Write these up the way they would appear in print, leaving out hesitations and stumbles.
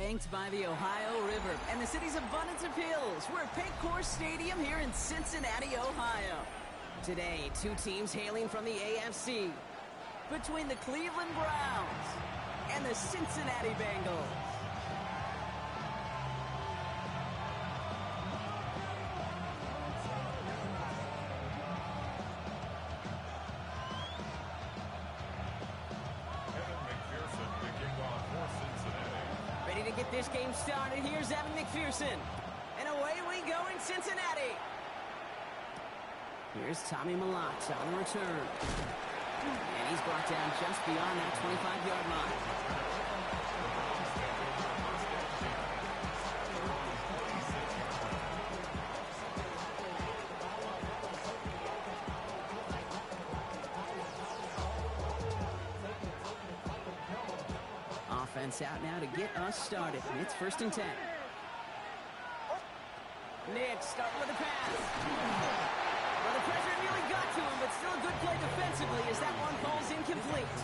banked by the Ohio River and the city's abundance of hills. We're at Paycor Stadium here in Cincinnati, Ohio. Today, two teams hailing from the AFC. Between the Cleveland Browns and the Cincinnati Bengals. Ready to get this game started. Here's Evan McPherson. And away we go in Cincinnati. Here's Tommy Malott on the return. And he's brought down just beyond that 25-yard line. Offense out now to get us started. It's 1st and 10. Nick starting with a pass. Well, the pressure nearly got to him, but still a good play defensively as that one falls incomplete.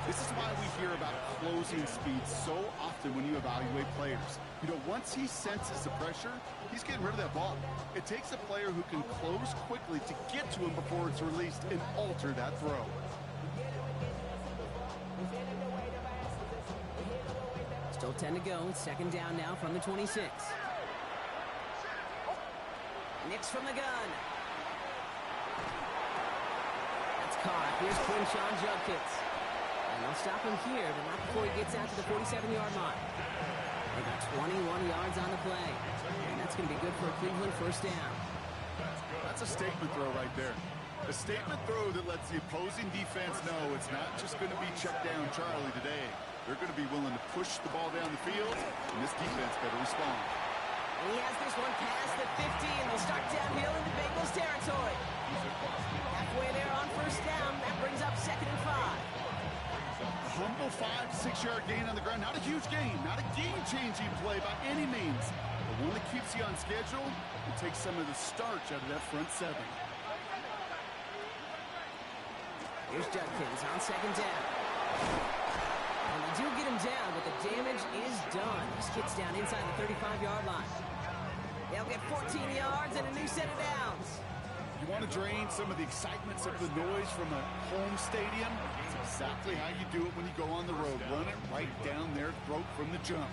This is why we hear about closing speed so often when you evaluate players. You know, once he senses the pressure, he's getting rid of that ball. It takes a player who can close quickly to get to him before it's released and alter that throw. Still 10 to go. 2nd down now from the 26. Nick's from the gun. That's caught. Here's Quinshawn Judkins. And they'll stop him here, but not before he gets out to the 47-yard line. They got 21 yards on the play. And that's going to be good for a Cleveland 1st down. That's a statement throw right there. A statement throw that lets the opposing defense know it's not just going to be check down Charlie today. They're going to be willing to push the ball down the field, and this defense better respond. He has this one past the 50, and they'll start downhill into Bengals territory. Halfway there on 1st down, that brings up 2nd and 5. A humble 5-6-yard gain on the ground. Not a huge gain, not a game-changing play by any means, but one that keeps you on schedule and takes some of the starch out of that front 7. Here's Judkins on 2nd down. And they do get him down, but the damage is done. This gets down inside the 35-yard line. They'll get 14 yards and a new set of downs. You want to drain some of the excitement, some of the noise from a home stadium? It's exactly how you do it when you go on the road. Run it right down their throat from the jump.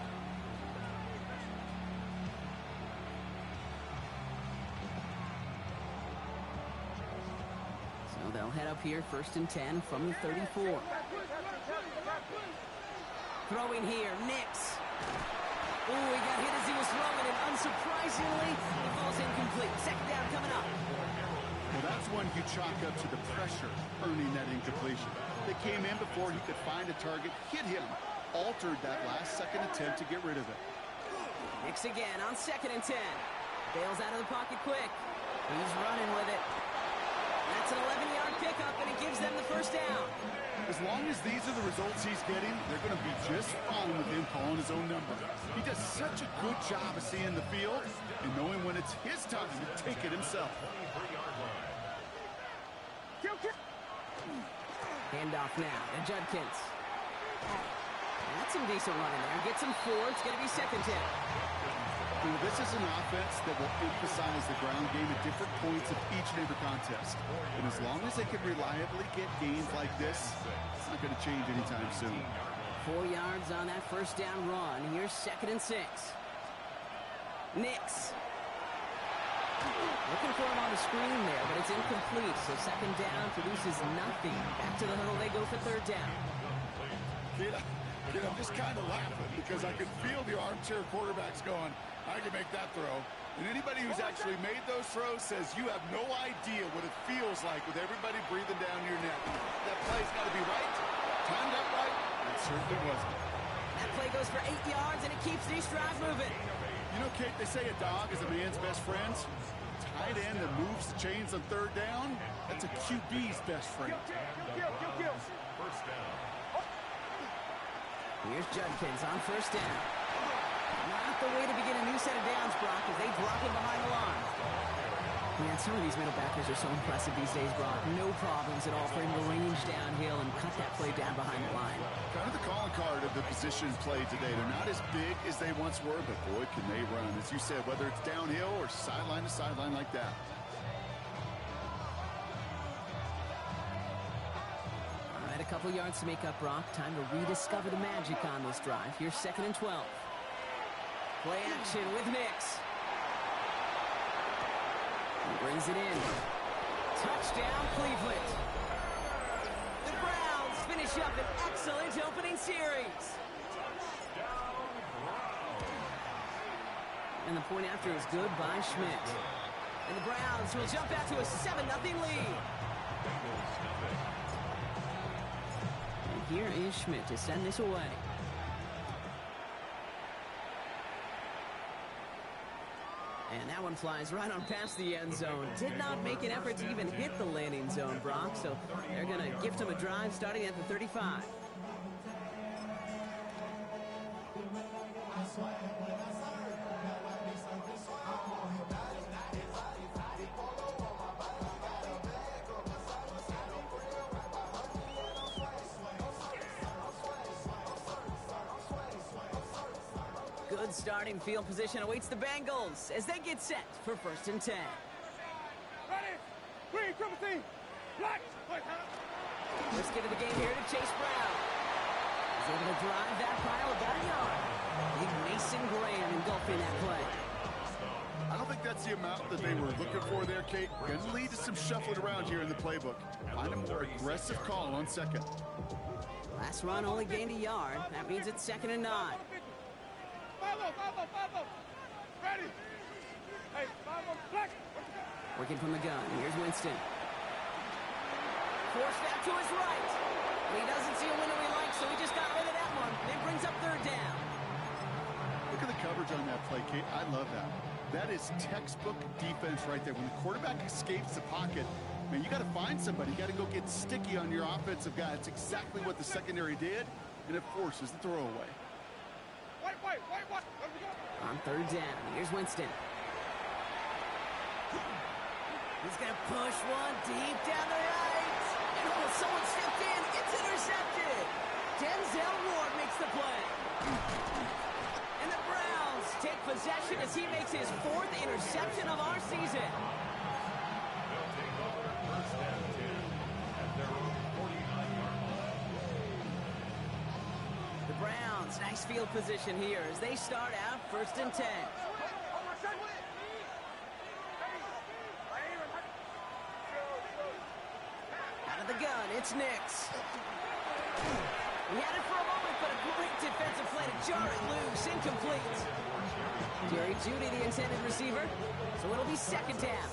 So they'll head up here, 1st and 10 from the 34. Throwing here, Nix. Ooh, he got hit as he was throwing it. Unsurprisingly, it falls incomplete. 2nd down coming up. Well, that's one you chalk up to the pressure earning that incompletion. They came in before he could find a target, hit him, altered that last-second attempt to get rid of it. Nix again on 2nd and 10. Bails out of the pocket quick. He's running with it. That's an 11-yard pickup, and it gives them the 1st down. As long as these are the results he's getting, they're going to be just fine with him calling his own number. He does such a good job of seeing the field and knowing when it's his time to take it himself. Handoff now to Judkins. That's some decent running there. Gets him 4. It's going to be 2nd down. This is an offense that will emphasize the ground game at different points of each and every contest. And as long as they can reliably get gains like this, it's not going to change anytime soon. 4 yards on that 1st down run. Here's 2nd and 6. Nix. Looking for him on the screen there, but it's incomplete. So 2nd down produces nothing. Back to the huddle they go for 3rd down. Kid, I'm just kind of laughing because I can feel the armchair quarterbacks going, I can make that throw. And anybody who's actually made those throws says you have no idea what it feels like with everybody breathing down your neck. That play's got to be right, timed up right. It certainly wasn't. That play goes for 8 yards, and it keeps these drives moving. You know, Kate, they say a dog is a man's best friend. Tight end that moves the chains on 3rd down, that's a QB's best friend. Here's Judkins on 1st down. Not the way to begin a new set of downs, Brock, as they drop him behind the line. Man, some of these middle backers are so impressive these days, Brock. No problems at all for him to range downhill and cut that play down behind the line. Kind of the calling card of the position played today. They're not as big as they once were, but boy, can they run. As you said, whether it's downhill or sideline to sideline like that. All right, a couple yards to make up, Brock. Time to rediscover the magic on this drive. Here's 2nd and 12. Play action with Nix. He brings it in. Touchdown, Cleveland. The Browns finish up an excellent opening series. And the point after is good by Schmidt. And the Browns will jump out to a 7-0 lead. And here is Schmidt to send this away. And that one flies right on past the end zone. Did not make an effort to even hit the landing zone, Brock. So they're going to gift him a drive starting at the 35. Good starting field position awaits the Bengals as they get set for 1st and 10. Ready? Green, triple team. Black. Let's get to the game here to Chase Brown. He's able to drive that pile about a yard. Big Mason Graham engulfing that play. I don't think that's the amount that they were looking for there, Kate. Going to lead to some shuffling around here in the playbook. Find a more aggressive call on 2nd. Last run only gained a yard. That means it's 2nd and 9. Follow. Ready. Hey, follow. Black. Working from the gun. Here's Winston. Forced out to his right. He doesn't see a window he likes, so he just got rid of that one. It brings up 3rd down. Look at the coverage on that play, Kate. I love that. That is textbook defense right there. When the quarterback escapes the pocket, man, you got to find somebody. You got to go get sticky on your offensive guy. It's exactly what the secondary did, and it forces the throwaway. Wait. On 3rd down, here's Winston. He's going to push one deep down the right. And someone stepped in. It's intercepted. Denzel Ward makes the play. And the Browns take possession as he makes his 4th interception of our season. The Browns, nice field position here as they start out 1st and 10. Out of the gun, it's Nix. He had it for a moment, but a great defensive play to jar it loose, incomplete. Jerry Jeudy, the intended receiver, so it'll be 2nd down.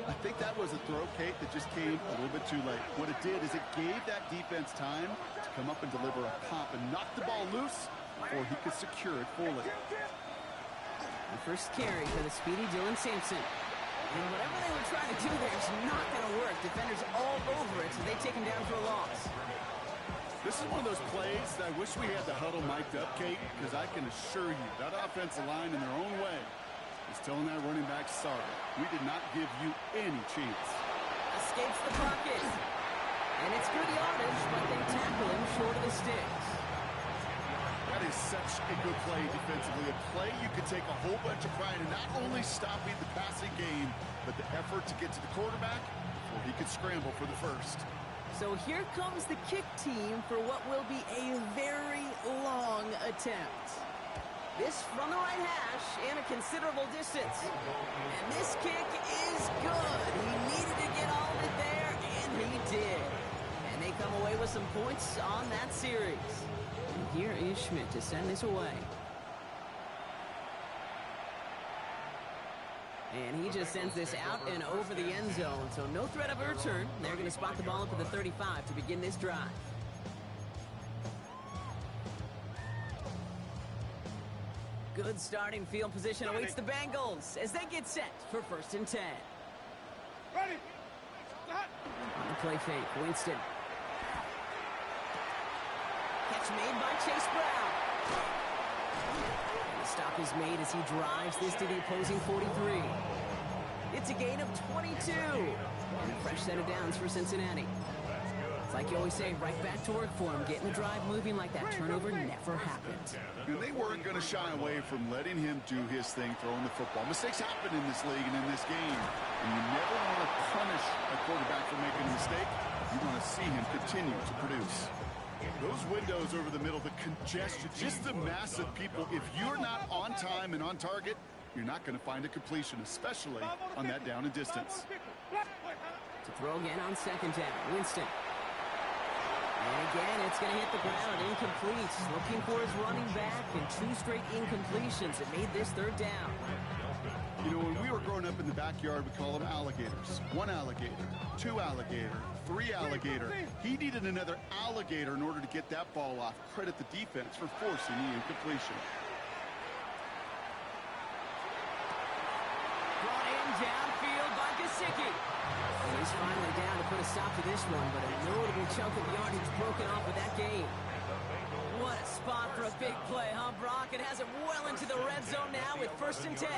I think that was a throw, Kate, that just came a little bit too late. What it did is it gave that defense time to come up and deliver a pop and knock the ball loose before he could secure it fully. The first carry for the speedy Dylan Sampson. And whatever they were trying to do there is not going to work. Defenders all over it, so they take him down for a loss. This is one of those plays that I wish we had the huddle mic'd up, Kate, because I can assure you that offensive line in their own way is telling that running back, sorry, we did not give you any chance. Escapes the pocket. And it's good yardage, but they tackle him short of the sticks. That is such a good play defensively. A play you could take a whole bunch of pride in not only stopping the passing game, but the effort to get to the quarterback before he could scramble for the first. So here comes the kick team for what will be a very long attempt. This from the right hash and a considerable distance. And this kick is good. He needed to get all of it there, and he did. And they come away with some points on that series. And here is Schmidt to send this away. And he just sends this out and over the end zone. So no threat of a return. They're going to spot the ball up at the 35 to begin this drive. Good starting field position awaits the Bengals as they get set for 1st and 10. Ready. On the play fake, Winston. Catch made by Chase Brown. And the stop is made as he drives this to the opposing 43. It's It's a gain of 22. And a fresh set of downs for Cincinnati. It's like you always say, right back to work for him, getting the drive moving like that turnover never happened. And they weren't going to shy away from letting him do his thing, throwing the football. Mistakes happen in this league and in this game. And you never want to punish a quarterback for making a mistake. You want to see him continue to produce. Those windows over the middle, the congestion, just the mass of people. If you're not on time and on target, you're not going to find a completion, especially on that down and distance. To throw again on second down, Winston. And again, it's going to hit the ground, incomplete. Looking for his running back, and 2 straight incompletions that made this third down. You know, when we were growing up in the backyard, we call them alligators. 1 alligator, 2 alligator, 3 alligator. He needed another alligator in order to get that ball off. Credit the defense for forcing the incompletion. Brought in downfield by Gesicki. And he's finally down to put a stop to this one, but a notable chunk of yardage broken off with that game. What a spot for a big play, huh, Brock? It has it well into the red zone now with 1st and 10.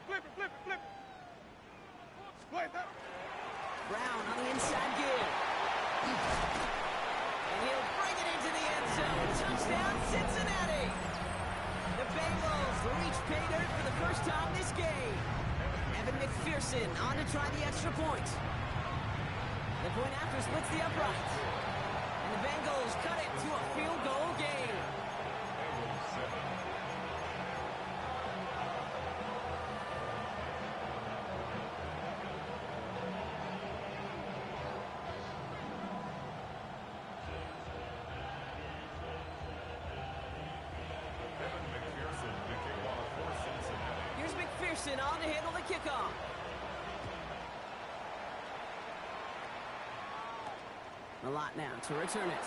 Flip it, flip it, flip it. Wait, that. Brown on the inside give. And he'll bring it into the end zone. Touchdown, Cincinnati. The Bengals reach pay dirt for the first time this game. Evan McPherson on to try the extra point. The point after splits the upright. And the Bengals cut it to a field goal game. Here's McPherson on to handle the kickoff. A lot now to return it.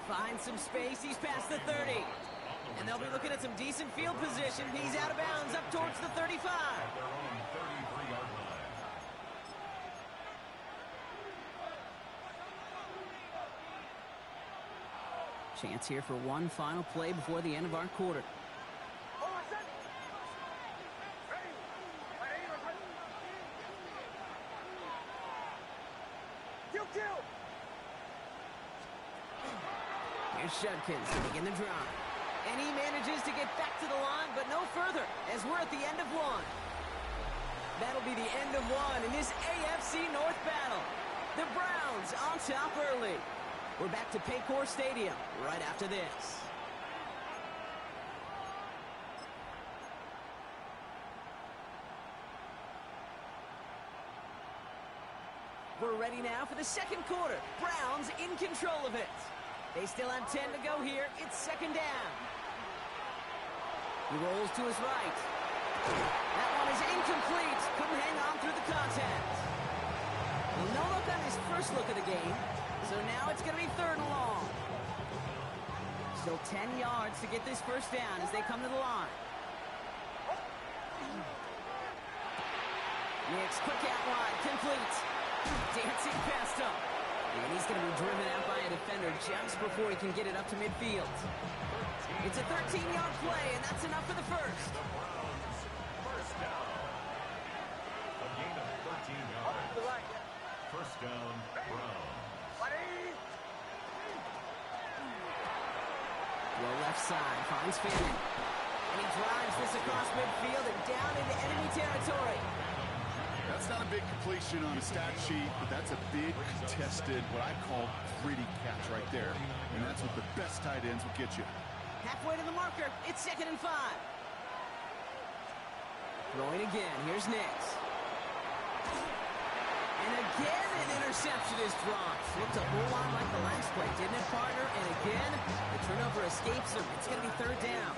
Finds some space. He's past the 30. And they'll be looking at some decent field position. He's out of bounds up towards the 35. Chance here for one final play before the end of our quarter. Here's Judkins to begin the drive. And he manages to get back to the line, but no further, as we're at the end of one. That'll be the end of one in this AFC North battle. The Browns on top early. We're back to Paycor Stadium right after this. We're ready now for the second quarter. Browns in control of it. They still have 10 to go here. It's second down. He rolls to his right. That one is incomplete. Couldn't hang on through the contact. Well, no look on his first look of the game. So now it's going to be 3rd and long. Still 10 yards to get this first down as they come to the line. Nix, quick out wide, complete. Dancing past him. And he's going to be driven out by a defender just before he can get it up to midfield. It's a 13-yard play, and that's enough for the first. First down. A gain of 13 yards. First down, Browns. Well, left side, finds Fanning. And he drives this across midfield and down into enemy territory. That's not a big completion on a stat sheet, but that's a big contested, what I call gritty catch right there. And that's what the best tight ends will get you. Halfway to the marker, it's 2nd and 5. Throwing again, here's Nix. And again, an interception is dropped. Looked a whole lot like the last play, didn't it, partner? And again, the turnover escapes him. It's going to be 3rd down.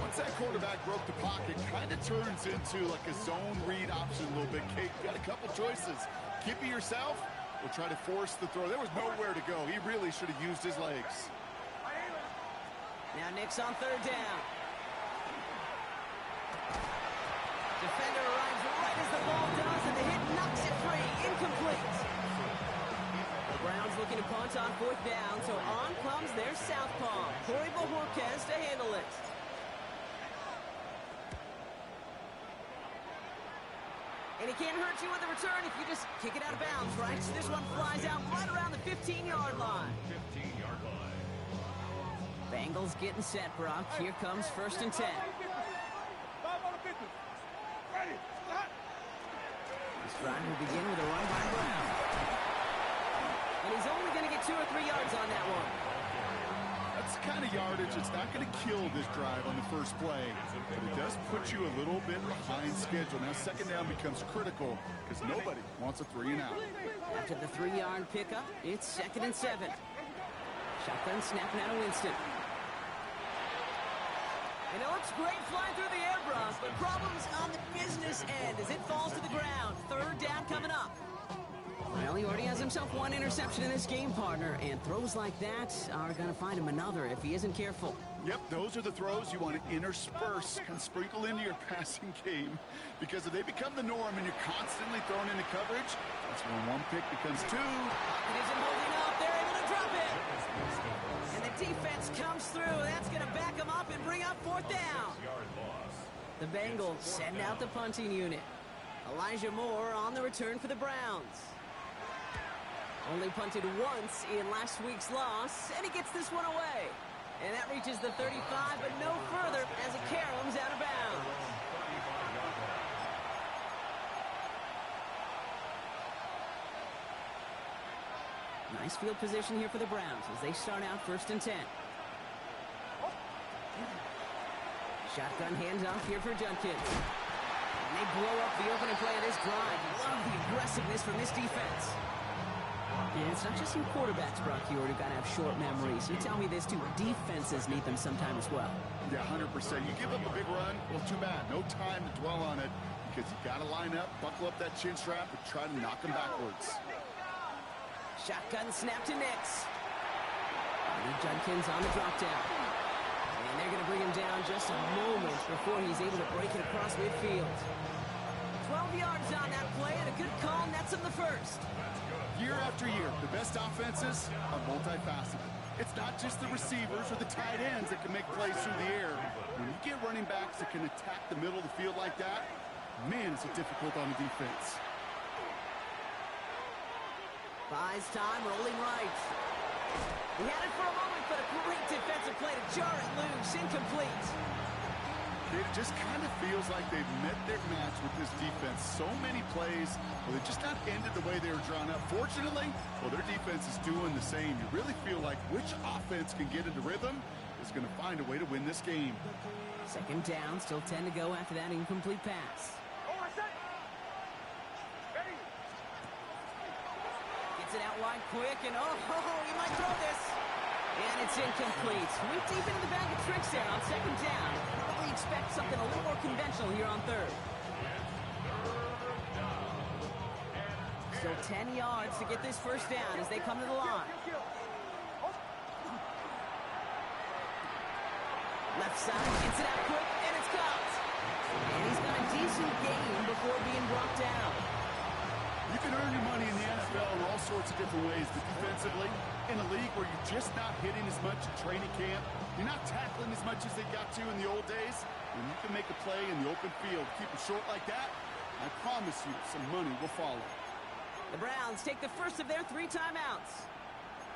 Once that quarterback broke the pocket, kind of turns into like a zone read option a little bit. Kate, got a couple choices. Keep it yourself or try to force the throw. There was nowhere to go. He really should have used his legs. Now Nix on 3rd down. Defender arrives right as the ball does, and the hit knocks it free. Incomplete. The Browns looking to punt on 4th down, so on comes their southpaw, Corey Bojorquez, to handle it. And he can't hurt you with the return if you just kick it out of bounds, right? So this one flies out right around the 15-yard line. 15-yard line. Bengals getting set, Brock. Here comes 1st and 10. 5 on the 50. Ready. Hot. This drive will begin with a run by Brown. And he's only going to get 2 or 3 yards on that one. That's the kind of yardage that's not going to kill this drive on the first play, but it does put you a little bit behind schedule. Now, 2nd down becomes critical because nobody wants a 3-and-out. After the 3-yard pickup, it's 2nd and 7. Shotgun snapping out of Winston. And it looks great flying through the air, Brock, but problems on the business end as it falls to the ground. 3rd down coming up. Well, he already has himself 1 interception in this game, partner, and throws like that are going to find him another if he isn't careful. Yep, those are the throws you want to intersperse and sprinkle into your passing game, because if they become the norm and you're constantly thrown into coverage, that's when 1 pick becomes 2. Pocket isn't holding up. They're able to drop it. And the defense comes through. That's going to back them up and bring up 4th down. The Bengals send out the punting unit. Elijah Moore on the return for the Browns. Only punted once in last week's loss, and he gets this one away. And that reaches the 35, but no further as it caroms out of bounds. Nice field position here for the Browns as they start out 1st and 10. Shotgun handoff here for Judkins. And they blow up the opening play of this drive. Love the aggressiveness from this defense. And it's not just some quarterbacks, Brock, who got to have short memories. You tell me this, too. Defenses need them sometime as well. Yeah, 100%. You give up a big run, well, too bad. No time to dwell on it because you got to line up, buckle up that chin strap, and try to knock them backwards. Shotgun snap to Nix. And Judkins on the drop down. And they're going to bring him down just a moment before he's able to break it across midfield. 12 yards on that play, and a good call nets him the first. Year after year, the best offenses are multifaceted. It's not just the receivers or the tight ends that can make plays through the air. When you get running backs that can attack the middle of the field like that, man, it's difficult on the defense. Buys time, rolling right. He had it for a moment, but a great defensive play to jar it loose, incomplete. It just kind of feels like they've met their match with this defense. So many plays, well, they just not ended the way they were drawn up. Fortunately, well, their defense is doing the same. You really feel like which offense can get into rhythm is going to find a way to win this game. 2nd down, still 10 to go after that incomplete pass. Gets it out wide quick, and he might throw this. And it's incomplete. We're deep into the bag of tricks there on 2nd down. Probably expect something a little more conventional here on 3rd. Still 10 yards to get this 1st down as they come to the line. Left side, gets it out quick, and it's caught. And he's got a decent gain before being brought down. You can earn your money in the NFL in all sorts of different ways, but defensively, in a league where you're just not hitting as much in training camp, you're not tackling as much as they got to in the old days, and you can make a play in the open field, keep it short like that, I promise you some money will follow. The Browns take the first of their 3 timeouts,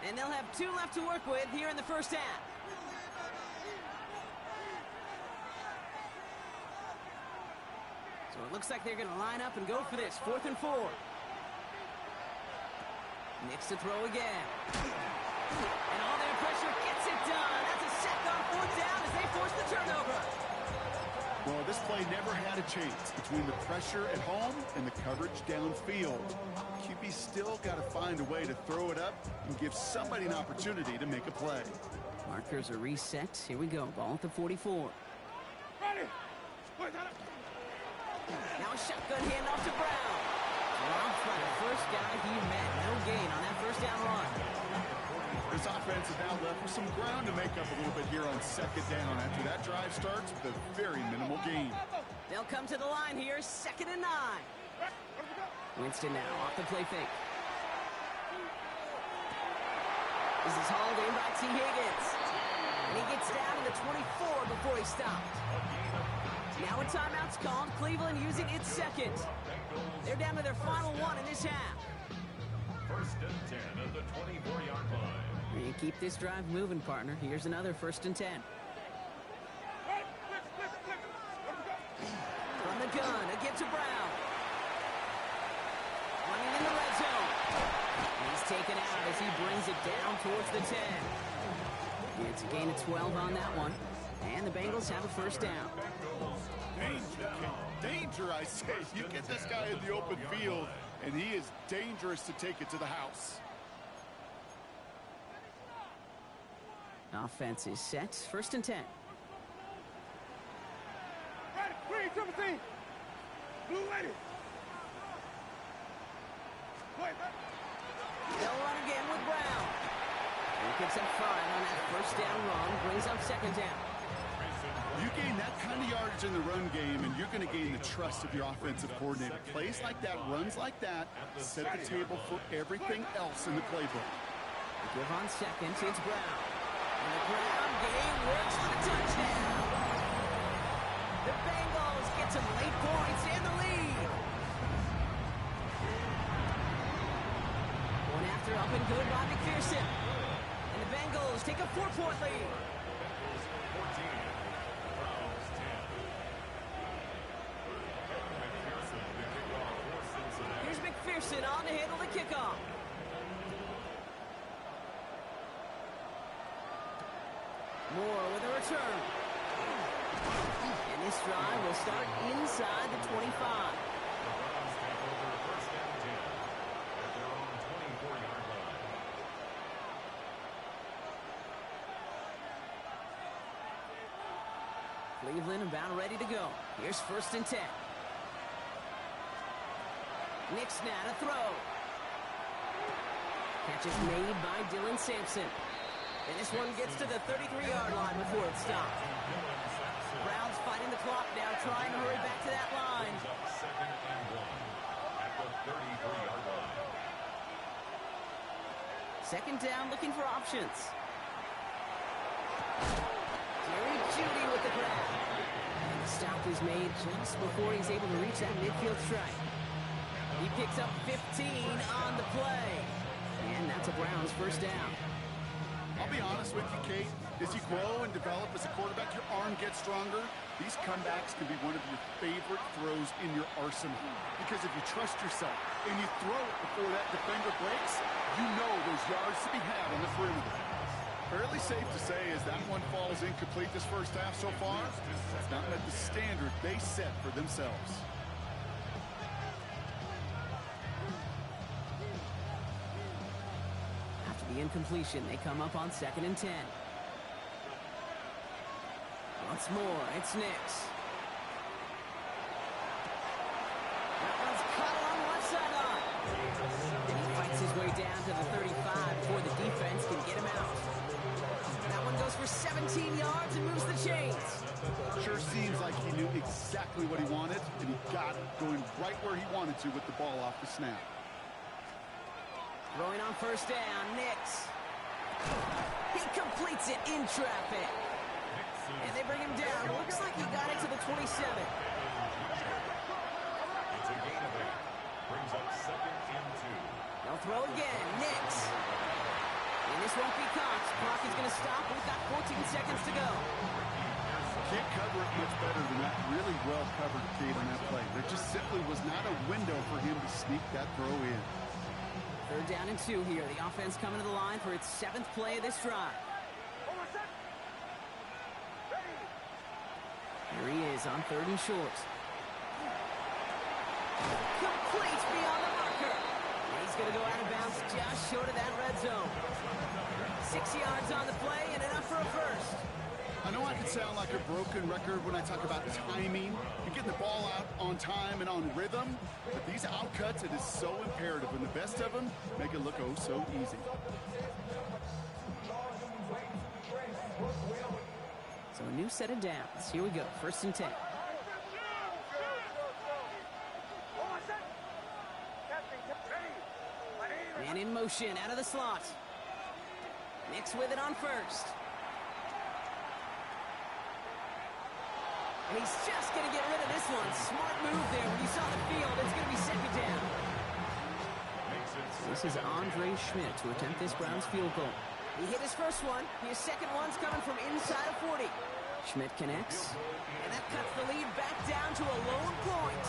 and they'll have 2 left to work with here in the 1st half. So it looks like they're going to line up and go for this, 4th and 4. Nix to throw again. And all their pressure gets it done. That's a sack on 4th down as they force the turnover. Well, this play never had a chance between the pressure at home and the coverage downfield. QB still got to find a way to throw it up and give somebody an opportunity to make a play. Markers are reset. Here we go. Ball at the 44. Ready. Now a shotgun handoff to Brown. Dropped by the first guy he met. No gain on that 1st down run. This offense is now left with some ground to make up a little bit here on 2nd down after that drive starts with a very minimal gain. They'll come to the line here, 2nd and 9. Winston now off the play fake. This is hauled in by T. Higgins. And he gets down to the 24 before he stopped. Now a timeout's called. Cleveland using its 2nd. They're down to their final one in this half. First and 10 at the 24-yard line. You keep this drive moving, partner. Here's another 1st and 10. From the gun, a give to Brown. Running in the red zone. He's taken out as he brings it down towards the 10. It's a gain of 12 on that one. And the Bengals have a 1st down. Danger, I say. You get this guy in the open field, and he is dangerous to take it to the house. Offense is set. 1st and 10. Ready, 17. Blue ready. They'll run again with Brown. He picks up 5 on that 1st down run, brings up 2nd down. You gain that kind of yardage in the run game, and you're going to gain the trust of your offensive coordinator. Plays like that, runs like that, set the table for everything else in the playbook. The give on 2nd, it's Brown. And the ground game works for the touchdown. The Bengals get some late points and the lead. One after up and good by McPherson. And the Bengals take a 4-point lead. 14. Browns 10. Here's McPherson on to handle the kickoff. Moore with a return. And this drive will start inside the 25. The Browns take over 1st and 10 at their own 24-yard line. Cleveland about ready to go. Here's 1st and 10. Nick Snad a throw. Catch is made by Dylan Sampson. And this one gets to the 33-yard line before it stops. Browns fighting the clock now, trying to hurry back to that line. Up 2nd and 1 at the 33-yard line. 2nd down, looking for options. Jerry Jeudy with the grab. And the stop is made just before he's able to reach that midfield strike. He picks up 15 on the play. And that's a Browns 1st down. I'll be honest with you, Kate. As you grow and develop as a quarterback, your arm gets stronger. These comebacks can be one of your favorite throws in your arsenal. Because if you trust yourself and you throw it before that defender breaks, you know there's yards to be had on the perimeter. Fairly safe to say as that one falls incomplete this 1st half so far, it's not met the standard they set for themselves. The incompletion, they come up on 2nd and 10. Once more, it's Nix. That one's caught on one sideline. And he fights his way down to the 35 before the defense can get him out. That one goes for 17 yards and moves the chains. Sure seems like he knew exactly what he wanted, and he got it, going right where he wanted to with the ball off the snap. Throwing on 1st down, Nix. He completes it in traffic. And they bring him down. Looks like he got it to the 27. It's a gain of 8. Brings up 2nd and 2. They'll throw again. Nix. And this won't be caught. Clock is going to stop. We've got 14 seconds to go. Can't cover it much better than that. Really well covered, Kate, on that play. There just simply was not a window for him to sneak that throw in. 3rd down and 2 here. The offense coming to the line for its 7th play of this drive. Here he is on 3rd and short. Complete beyond the marker. And he's going to go out of bounds just short of that red zone. 6 yards on the play and enough for a 1st. I know I can sound like a broken record when I talk about timing and getting the ball out on time and on rhythm, but these outcuts, it is so imperative, and the best of them make it look oh so easy. So a new set of downs. Here we go. 1st and 10. Man in motion out of the slot. Nix with it on 1st. And he's just going to get rid of this one. Smart move there. When you saw the field, it's going to be 2nd down. This is Andre Schmidt to attempt this Browns field goal. He hit his first one. His second one's coming from inside of 40. Schmidt connects, and that cuts the lead back down to a lone point.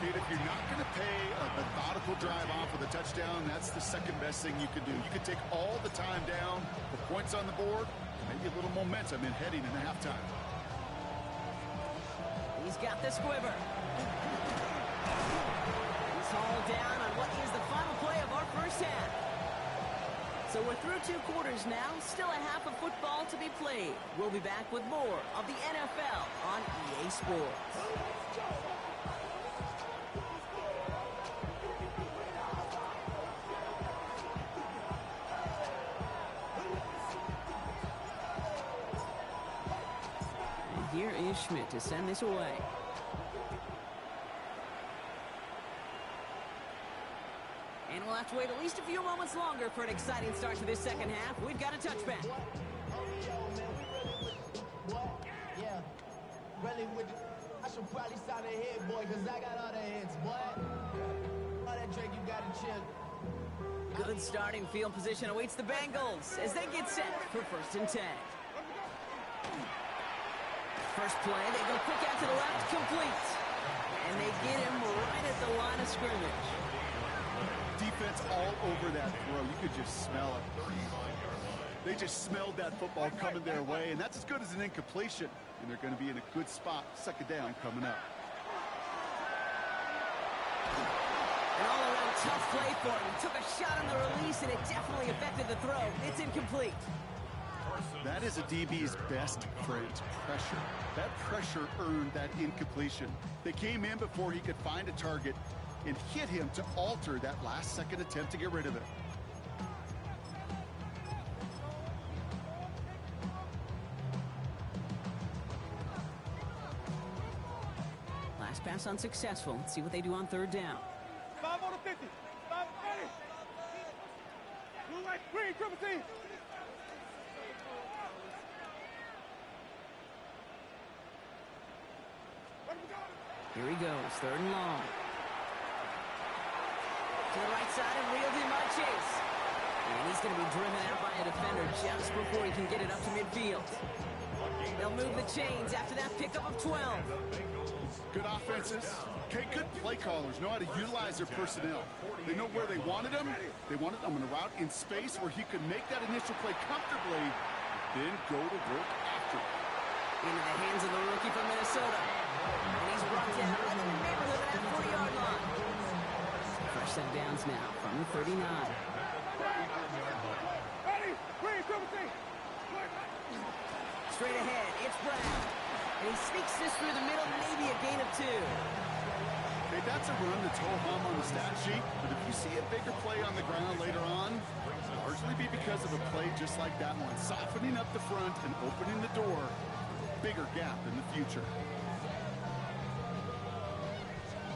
Kate, if you're not going to pay a methodical drive off with a touchdown, that's the second best thing you can do. You can take all the time down, the points on the board, maybe a little momentum in heading into halftime. He's got the squiver. He's hauled down on what is the final play of our first half. So we're through 2 quarters now, still a half of football to be played. We'll be back with more of the NFL on EA Sports. And here is Schmidt to send this away. And we'll have to wait at least a few moments longer for an exciting start to this second half. We've got a touchback. I should probably sign a head, boy, because I got all the heads, boy. All that Drake, you got to chill. Good starting field position awaits the Bengals as they get set for 1st and 10. First play, they go quick out to the left, complete. And they get him right at the line of scrimmage. Defense all over that throw. You could just smell it. They just smelled that football coming their way, and that's as good as an incompletion. And they're going to be in a good spot. 2nd down coming up. An all-around tough play for him. He took a shot on the release, and it definitely affected the throw. It's incomplete. That is a DB's best friend, pressure. That pressure earned that incompletion. They came in before he could find a target and hit him to alter that last-second attempt to get rid of it. Last pass unsuccessful. Let's see what they do on 3rd down. 5 on the 50. 5 ready. Blue light, green, triple team. Here he goes, 3rd and long. To the right side and reeled him by Chase. And he's going to be driven out by a defender just before he can get it up to midfield. They'll move the chains after that pickup of 12. Good offenses. Okay, good play callers know how to utilize their personnel. They know where they wanted him. They wanted him on a route in space where he could make that initial play comfortably, then go to work after. Into the hands of the rookie from Minnesota. And he's brought down right in the neighborhood of that 40-yard line. Fresh set of downs now from the 39. Ready, green, triple team. Straight ahead, it's Brown. And he sneaks this through the middle, maybe a gain of 2. Hey, that's a run that's ho-hum on the stat sheet, but if you see a bigger play on the ground later on, it'll largely be because of a play just like that one, softening up the front and opening the door, bigger gap in the future.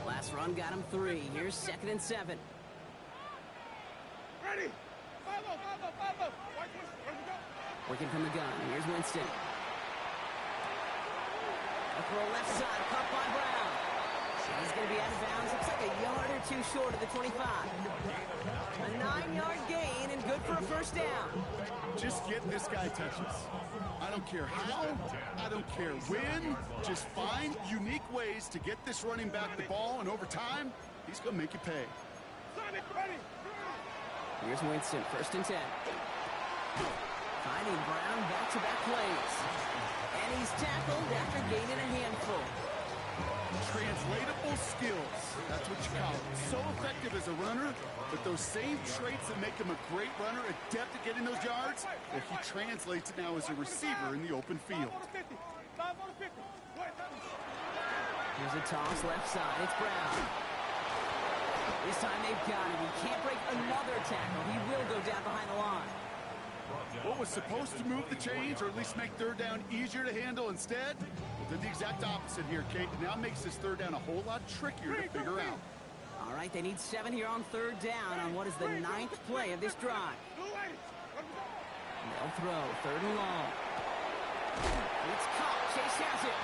Last run got him 3. Here's 2nd and 7. Ready. 5-0, 5-0, 5-0. Where we go? Working from the gun. Here's Winston. A throw left side, caught by Brown. And he's going to be out of bounds. Looks like a yard or 2 short of the 25. A 9-yard gain and good for a 1st down. Just get this guy touches. I don't care how, I don't care when. Just find unique ways to get this running back the ball, and over time, he's going to make you pay. Sonic, ready. Here's Winston, 1st and 10. Finding Brown back-to-back plays. And he's tackled after gaining a handful. Translatable skills, that's what you call it. So effective as a runner, but those same traits that make him a great runner, adept at getting those yards, well, he translates it now as a receiver in the open field. 5 on the 50. Here's a toss left side. It's Brown. This time they've got him. He can't break another tackle. He will go down behind the line. What was supposed to move the chains, or at least make 3rd down easier to handle instead, well, did the exact opposite here, Kate. It now makes this 3rd down a whole lot trickier to figure out. All right, they need 7 here on 3rd down on what is the 9th play of this drive. They'll throw 3rd and long. It's caught. Chase has it.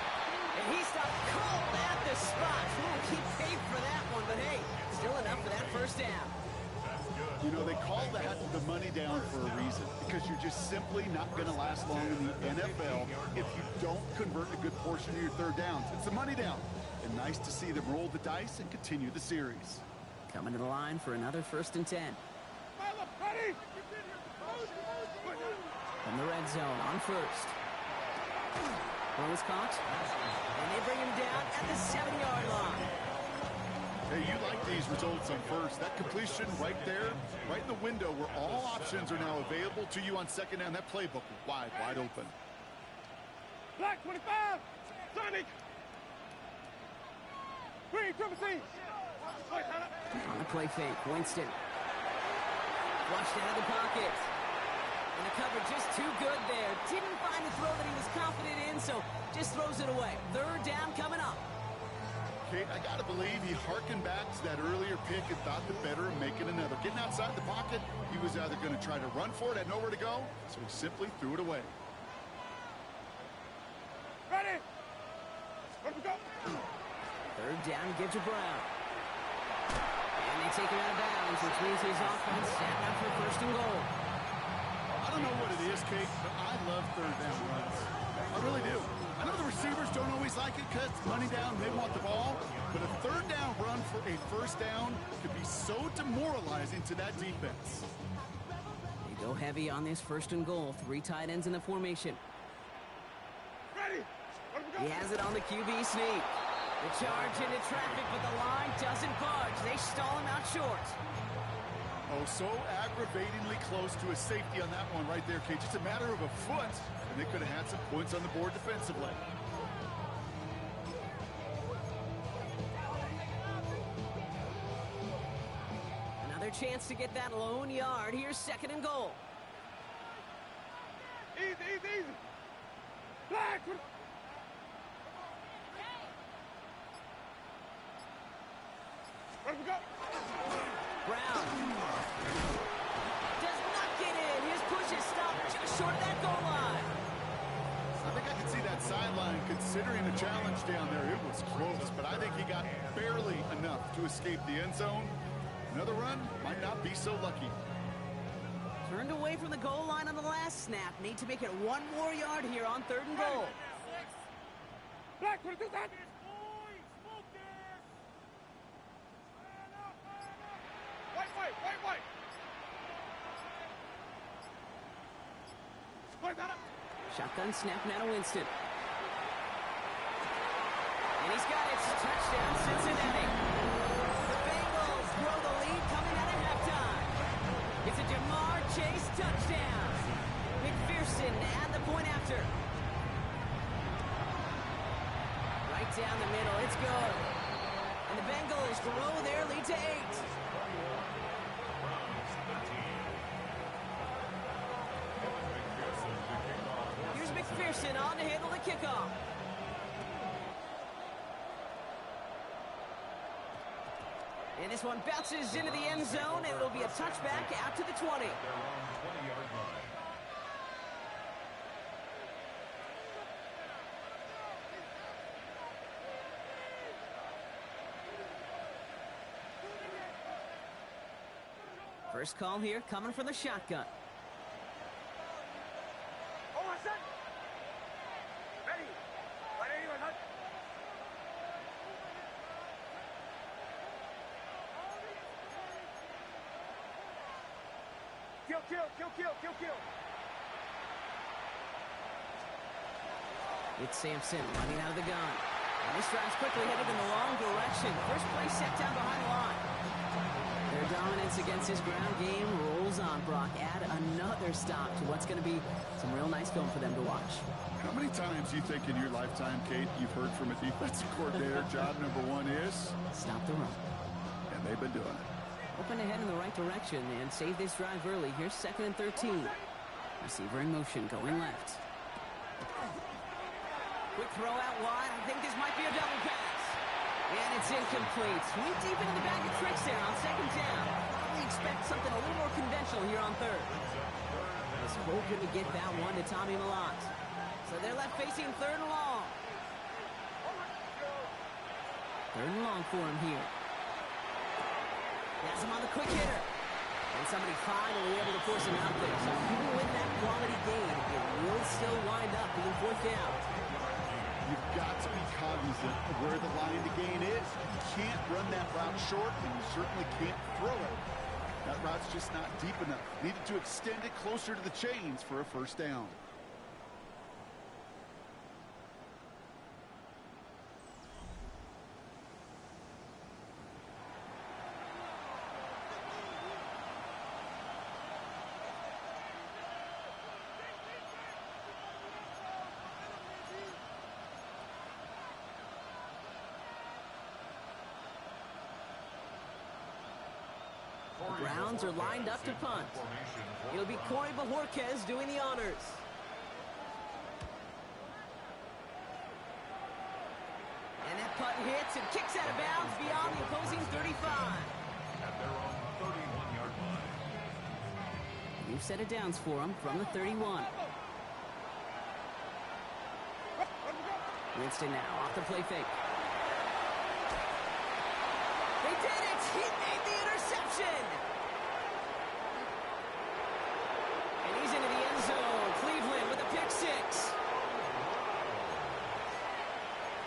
And he stopped cold at the spot. Ooh, he paid for that one, but hey, still enough for that 1st down. You know, they call that the money down for a reason, because you're just simply not going to last long in the NFL if you don't convert a good portion of your third downs. It's the money down. And nice to see them roll the dice and continue the series. Coming to the line for another 1st and 10. From the red zone on 1st. Throws caught. And they bring him down at the 7-yard line. Hey, you like these results on 1st. That completion right there, right in the window where all options are now available to you on 2nd down. That playbook wide open. Black 25, Sonic. Green, triple C. On the play fake, Winston. Flushed out of the pocket. And the cover just too good there. Didn't find the throw that he was confident in, so just throws it away. 3rd down coming up. Kate, I got to believe he hearkened back to that earlier pick and thought the better of making another. Getting outside the pocket, he was either going to try to run for it, had nowhere to go, so he simply threw it away. Ready? Where we go? 3rd down, give to Brown. And they take him out of bounds, which means his offense set up for 1st and goal. I don't know what it is, Kate, but I love 3rd down runs. I really do. I know the receivers don't always like it because it's money down, they want the ball, but a 3rd down run for a 1st down could be so demoralizing to that defense. They go heavy on this 1st and goal. 3 tight ends in the formation. Ready? Where we go? He has it on the QB sneak. The charge into traffic, but the line doesn't budge. They stall him out short. Oh, so aggravatingly close to a safety on that one right there, Kate. Just a matter of a foot, and they could have had some points on the board defensively. Another chance to get that lone yard. Here's 2nd and goal. Easy, easy, easy. Black. Where we go? Brown does not get in. His push is stopped just short of that goal line. I think I can see that sideline considering a challenge down there. It was close, but I think he got barely enough to escape the end zone. Another run might not be so lucky. Turned away from the goal line on the last snap. Need to make it 1 more yard here on 3rd and goal. Black, what is that? Wait. Shotgun snap now to Winston. And he's got it. Touchdown, Cincinnati. The Bengals grow the lead coming out of halftime. It's a Jamar Chase touchdown. McPherson at the point after. Right down the middle. It's good. And the Bengals grow their lead to 8. McPherson on to handle the kickoff. And this one bounces into the end zone, and it'll be a touchback out to the 20. First call here coming from the shotgun. Kill. It's Sampson running out of the gun. And this drive's quickly headed in the wrong direction. First play set down behind the line. Their dominance against his ground game rolls on, Brock. Add another stop to what's going to be some real nice film for them to watch. How many times do you think in your lifetime, Kate, you've heard from a defensive coordinator, job number 1 is? Stop the run. And they've been doing it. Open ahead in the right direction and save this drive early. Here's 2nd and 13. Receiver in motion going left. Quick throw out wide. I think this might be a double pass. And it's incomplete. Went deep into the bag of tricks there on 2nd down. We expect something a little more conventional here on 3rd. Was hoping to get that one to Tommy Malott. So they're left facing 3rd and long. 3rd and long for him here. Has him on the quick hitter. And somebody finally able to force him out there. So even with that quality gain, it will still wind up being fourth down. You've got to be cognizant of where the line to gain is. You can't run that route short, and you certainly can't throw it. That route's just not deep enough. Needed to extend it closer to the chains for a first down. The Browns are lined up to punt. It'll be Corey Bajorquez doing the honors. And that punt hits and kicks out of bounds beyond the opposing 35. At their own 31-yard line. New set of downs for him from the 31. Winston now off the play fake. They did it! He made the interception! And he's into the end zone. Cleveland with a pick six.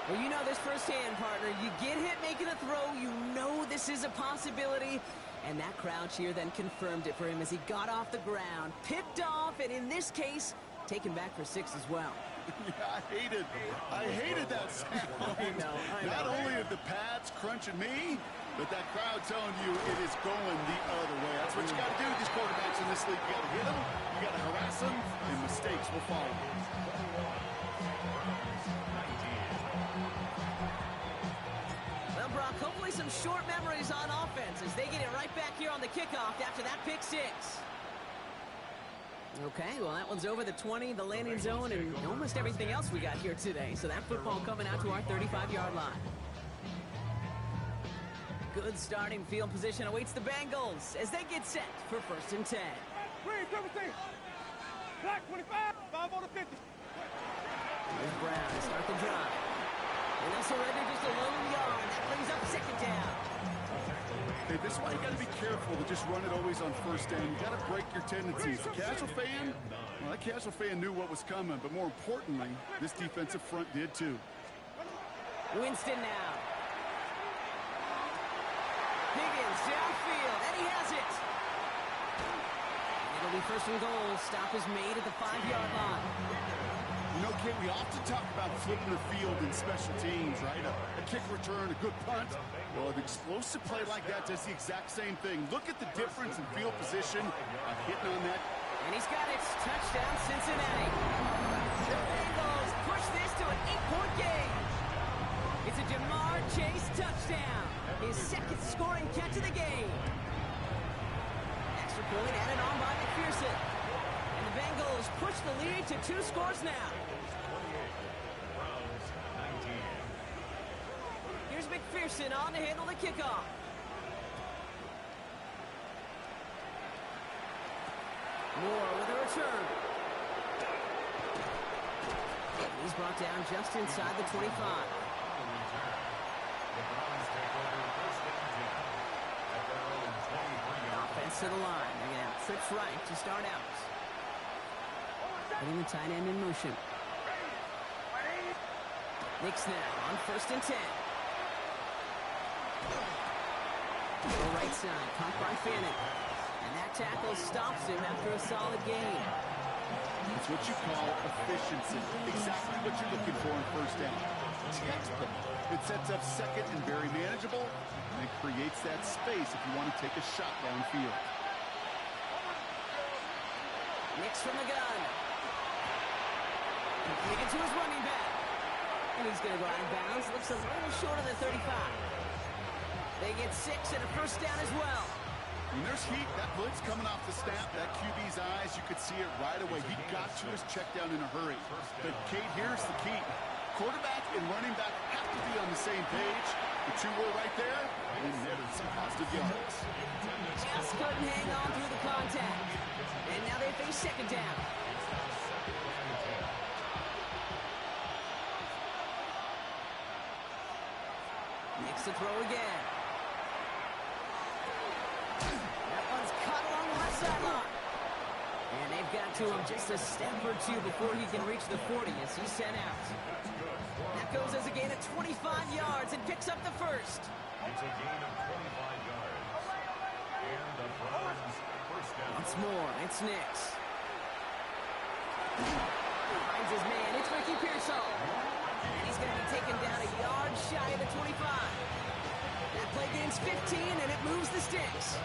Well, you know this firsthand, partner. You get hit making a throw, you know this is a possibility. And that crowd cheer then confirmed it for him as he got off the ground, picked off, and in this case, taken back for six as well. Yeah, I hated that sound. I know. Not only are the pads crunching me, but that crowd telling you it is going the other way. That's what you got to do with these quarterbacks in this league. You got to hit them, you got to harass them, and mistakes will follow. Well, Brock, hopefully some short memories on offense as they get it right back here on the kickoff after that pick six. Okay, well, that one's over the 20, the landing zone, and almost everything else we got here today. So that football coming out to our 35-yard line. Good starting field position awaits the Bengals as they get set for 1st and 10. Green, 17. Black, 25. 5 on the 50. Here's Brown to start the drive. And they'll surrender just a lone yard. That brings up 2nd down. Okay, this is why you got to be careful to just run it always on 1st down. You got to break your tendencies. The casual fan, well, that casual fan knew what was coming, but more importantly, this defensive front did too. Winston now. Higgins downfield, and he has it. It'll be 1st and goal. Stop is made at the 5-yard line. You know, Kate, we often talk about flipping the field in special teams, right? A kick return, a good punt. Well, an explosive play like that does the exact same thing. Look at the difference in field position, hitting on that. And he's got it. Touchdown, Cincinnati. The Bengals push this to an 8-point game. It's a Jamar Chase touchdown. His 2nd scoring catch of the game. Extra point added on by McPherson. And the Bengals push the lead to 2 scores now. Here's McPherson on to handle the kickoff. Moore with a return. He's brought down just inside the 25. Offense to the line. They're going to have trips right to start out. Putting the tight end in motion. Knicks now on 1st and 10. To the right side, caught by Fannin. And that tackle stops him after a solid gain. It's what you call efficiency. Exactly what you're looking for on 1st down. Textbook. It sets up 2nd and very manageable, and it creates that space if you want to take a shot downfield. Knicks from the gun. Completed to his running back. And he's going to go out of bounds. Looks a little short of the 35. They get 6 and a 1st down as well. When there's heat, that blitz coming off the snap, that QB's eyes, you could see it right away. He got to his check down in a hurry. But, Kate, here's the key. Quarterback and running back have to be on the same page. The 2 were right there, and netted some positive yards. Just couldn't hang on through the contact. And now they face 2nd down. Knicks to throw again. That one's cut along got to him just a step or two before he can reach the 40 as he's sent out. That goes as a gain of 25 yards and picks up the first. It's a gain of 25 yards. And the Browns first down. Once more, it's Nix. Finds his man, it's Ricky Pearsall. And he's going to be taken down a yard shy of the 25. That play gains 15, and it moves the sticks.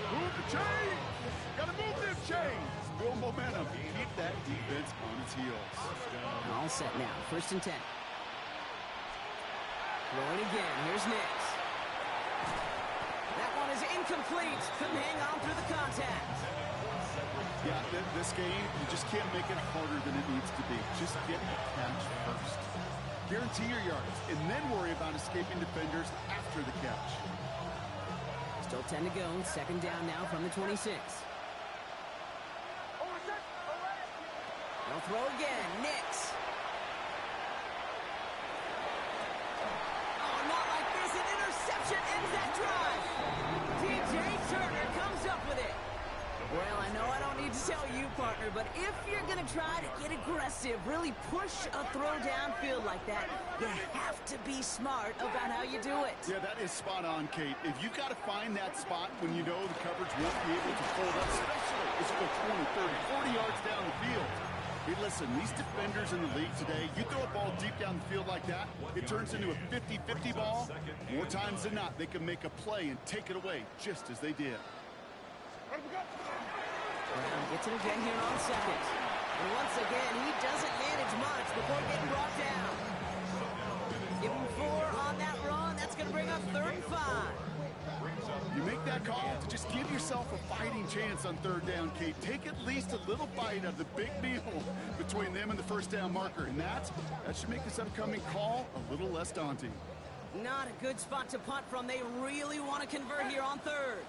Move the chains! Gotta move them chains! Build momentum. Keep that defense on its heels. All set now, 1st and 10. Throwing again, here's Nix. That one is incomplete. Couldn't hang on through the contact. Yeah, this game, you just can't make it harder than it needs to be. Just get the catch first. Guarantee your yards, and then worry about escaping defenders after the catch. Still 10 to go. 2nd down now from the 26. They'll throw again. Nix. Oh, not like this. An interception ends that drive. DJ Turner comes up with it. Well, I know I don't need to tell you, partner, but if you're going to try to get aggressive, really push a throw downfield like that, you have to be smart about how you do it. Yeah, that is spot on, Kate. If you've got to find that spot when you know the coverage won't be able to fold up, especially as you go 20, 30, 40 yards down the field. Hey, listen, these defenders in the league today, you throw a ball deep down the field like that, it turns into a 50-50 ball. More times than not, they can make a play and take it away, just as they did. Brown gets it again here on 2nd. And once again, he doesn't manage much before getting brought down. Give him 4 on that run. That's going to bring up 3rd and 5. You make that call to just give yourself a fighting chance on 3rd down, Kate. Take at least a little bite of the big meal between them and the 1st down marker. And that should make this upcoming call a little less daunting. Not a good spot to punt from. They really want to convert here on 3rd.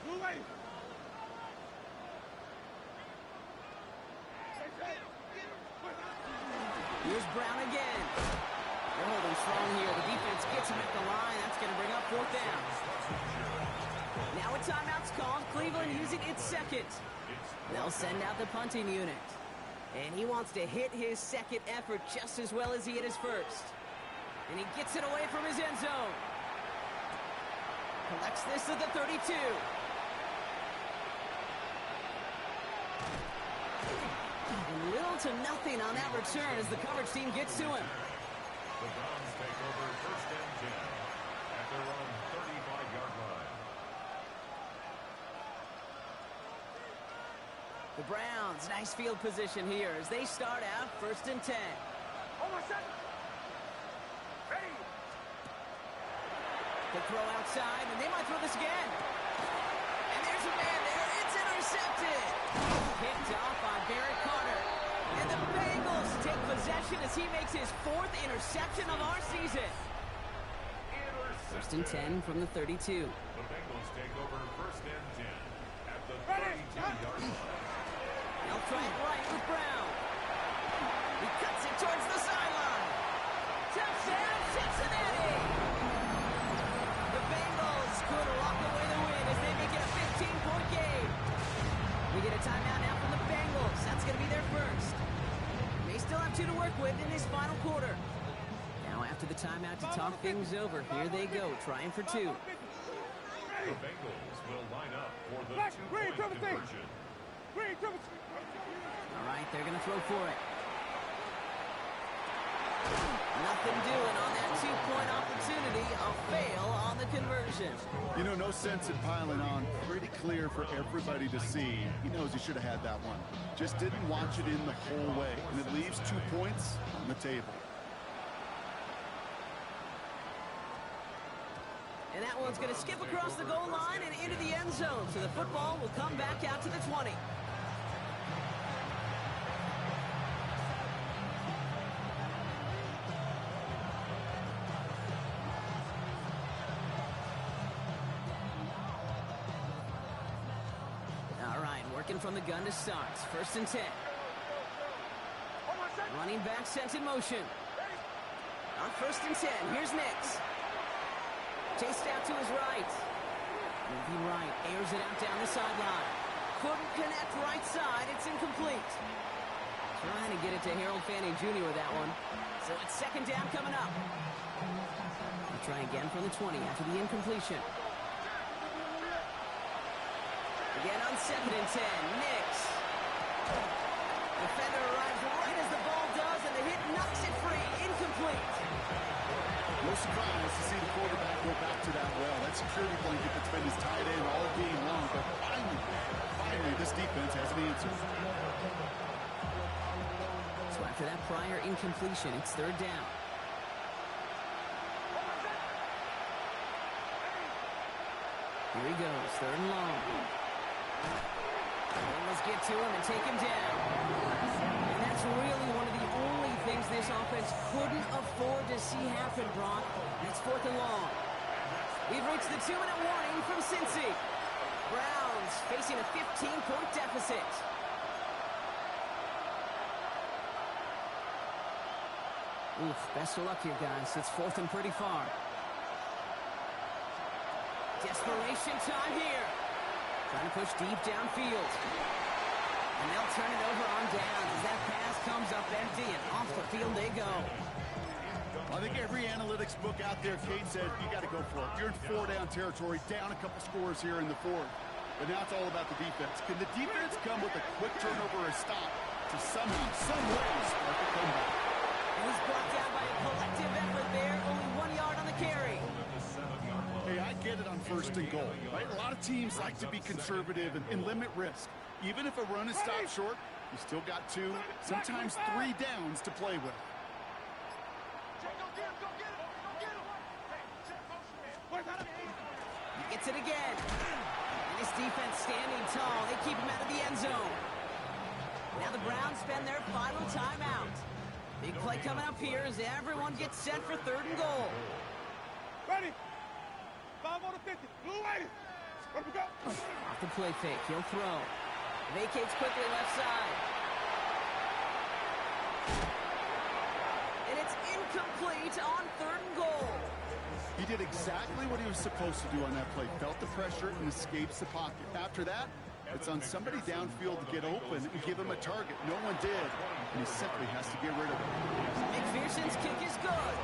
Blue lane. Here's Brown again. They're holding strong here. The defense gets him at the line. That's going to bring up 4th down. Now a timeout's called. Cleveland using its 2nd. They'll send out the punting unit. And he wants to hit his 2nd effort just as well as he hit his 1st. And he gets it away from his end zone. Collects this at the 32. And little to nothing on that return as the coverage team gets to him. The Browns take over 1st and 10 at their own 35-yard line. The Browns, nice field position here as they start out 1st and 10. They throw outside, and they might throw this again. And there's a man there. It's intercepted. Picked off by Barrett Carter. And the Bengals take possession as he makes his 4th interception of our season. 1st and 10 from the 32. The Bengals take over 1st and 10 at the 32-yard line. They'll try it right with Brown. He cuts it towards the sideline. Touchdown, Cincinnati! The Bengals could walk away the win as they make it a 15-point game. We get a timeout now from the Bengals. That's going to be their 1st. They still have 2 to work with in this final quarter. Now after the timeout to talk things over, here they go, trying for 2. The Bengals will line up for the 2-point conversion. All right, they're going to throw for it. Nothing doing on that 2-point opportunity. A fail on the conversion. You know, no sense in piling on. Pretty clear for everybody to see. He knows he should have had that one. Just didn't watch it in the whole way. And it leaves 2 points on the table. And that one's going to skip across the goal line and into the end zone. So the football will come back out to the 20. Working from the gun to start. 1st and 10. Running back sent in motion. On 1st and 10, here's Nix. Chased out to his right. Moving right, airs it out down the sideline. couldn't connect right side. It's incomplete. Trying to get it to Harold Fanning Jr. with that one. So it's second down coming up. We'll try again from the 20 after the incompletion. Again on 2nd and 10. Nix. Defender arrives right as the ball does, and the hit knocks it free. Incomplete. No surprise to see the quarterback go back to that well. That security blanket that's been his tight end all game long. But finally, this defense has an answer. So after that prior incompletion, it's third down. Here he goes, third and long. Bengals get to him and take him down. And that's really one of the only things this offense couldn't afford to see happen, Brock. It's fourth and long. We've reached the 2-minute warning from Cincy. Browns facing a 15-point deficit. Oof, best of luck here, guys. It's fourth and pretty far. Desperation time here. Trying to push deep downfield. And they'll turn it over on down as that pass comes up empty, and off the field they go. I think every analytics book out there, Kate, said you got to go for it. You're in four-down territory, down a couple scores here in the fourth. But now it's all about the defense. Can the defense come with a quick turnover or a stop to somehow, some way, spark a comeback? And he's brought down by a collective effort there. Only 1 yard on the carry. Hey, I get it on first and goal, right? A lot of teams like to be conservative and limit risk. Even if a run is stopped short, you still got 2, sometimes 3 downs to play with. He gets it again. And this defense standing tall. They keep him out of the end zone. Now the Browns spend their final timeout. Big play coming up here as everyone gets set for third and goal. Ready? 5 on the 50. Blue lady. Let me go. Off the play fake. He'll throw. Vacates quickly left side. And it's incomplete on third and goal. He did exactly what he was supposed to do on that play. Felt the pressure and escapes the pocket. After that, it's on somebody downfield to get open and give him a target. No one did, and he simply has to get rid of it. McPherson's kick is good.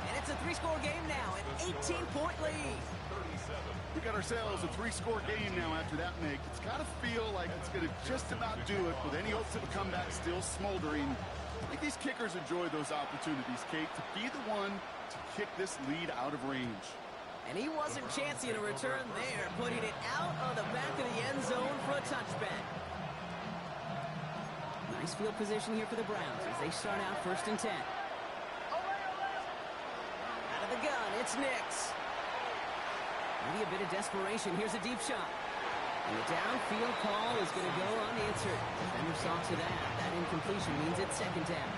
And it's a 3-score game now, an 18-point lead. We got ourselves a 3-score game now after that make. It's got to feel like it's going to just about do it with any hopes of a comeback still smoldering. I think these kickers enjoy those opportunities, Kate, to be the one to kick this lead out of range. And he wasn't chancing a return there, putting it out of the back of the end zone for a touchback. Nice field position here for the Browns as they start out first and 10. Out of the gun, it's Nix. Maybe a bit of desperation. Here's a deep shot. And the downfield call is going to go unanswered. Defender saw to that. That incompletion means it's second down.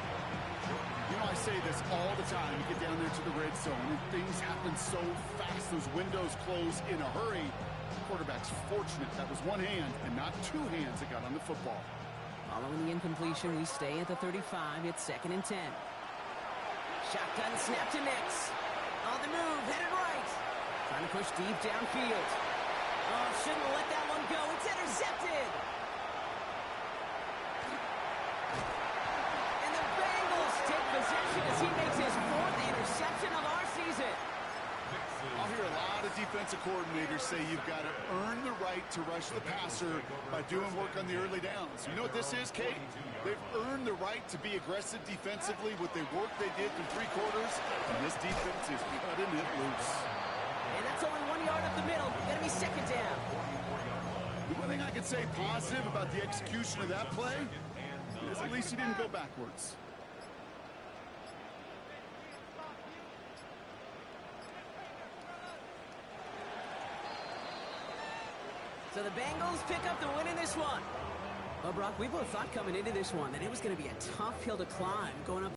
You know, I say this all the time. You get down there to the red zone, and things happen so fast. Those windows close in a hurry. The quarterback's fortunate that was one hand and not 2 hands that got on the football. Following the incompletion, we stay at the 35. It's second and 10. Shotgun snap to Nix. On the move, headed right. Trying to push deep downfield. Oh, shouldn't have let that one go. It's intercepted. And the Bengals take possession as he makes his 4th interception of our season. I'll hear a lot of defensive coordinators say you've got to earn the right to rush the passer by doing work on the early downs. You know what this is, Kate? They've earned the right to be aggressive defensively with the work they did through 3 quarters, and this defense is cutting it loose. And that's only 1 yard up the middle. Going to be second down. The one thing I could say positive about the execution of that play is at least he didn't go backwards. So the Bengals pick up the win in this one. Well, Brock, we both thought coming into this one that it was going to be a tough hill to climb going up